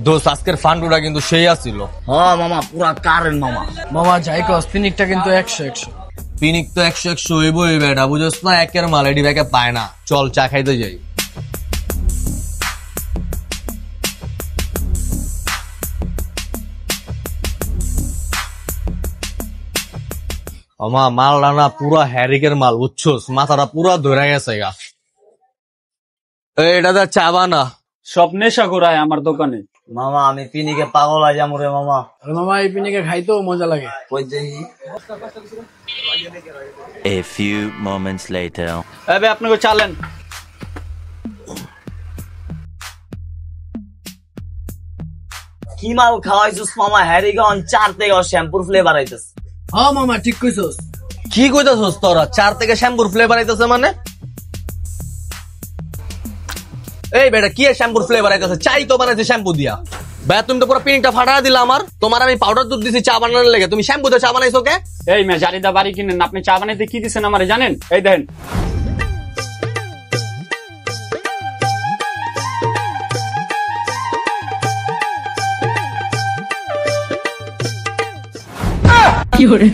দোস্ত আজকের ফান্ডুটা কিন্তু সেই আসছিল। হ্যাঁ মামা পুরা কারেন্ট মামা। মামা যাই কস পিনিকটা কিন্তু 100 পিনিক তো 100 হইবই বেটা, বুঝছ না? একের মাল এডি ব্যাকে পায় না। চল চা খাইতে যাই। মালটা না পুরা হ্যারিকের মাল, বুঝছোস? মাথাটা পুরা ধরে গেছে গা। এটা তো চা বানা। সব নেশা করায় আমার দোকানে। মামা আমি পিনিকে পাগল হয়ে যাবো রে মামা। আর মামা এই পিনিকে খাইতেও মজা লাগে। কই দেখি। A few moments later. এবে আপনাকে চালেন। কি মাল খাওয়াইছিস মামা? হ্যারিগন 4 থেকে শ্যাম্পুর ফ্লেভার আইতেছে। হ্যাঁ মামা ঠিক কইছস। কি কইতাছস তোরা? 4 থেকে শ্যাম্পুর ফ্লেভার আইতাছে মানে? এই বেটা কি শ্যাম্পুর ফ্লেভার আইতাছে? চাই তো বানাইছে শ্যাম্পু দিয়া। ভাই তুমি তো পুরো পিনিকটা ফাটা দিলা আমার। তোমার আমি পাউডার দুধ দিছি চা বানানোর লেগে, তুমি শ্যাম্পু দিয়ে চা বানাইছো কে? এই মে জারিদা বাড়ি কিনেন, আপনি চা বানাইতে কি দিচ্ছেন আমারে জানেন? এই দেখেন। কি করে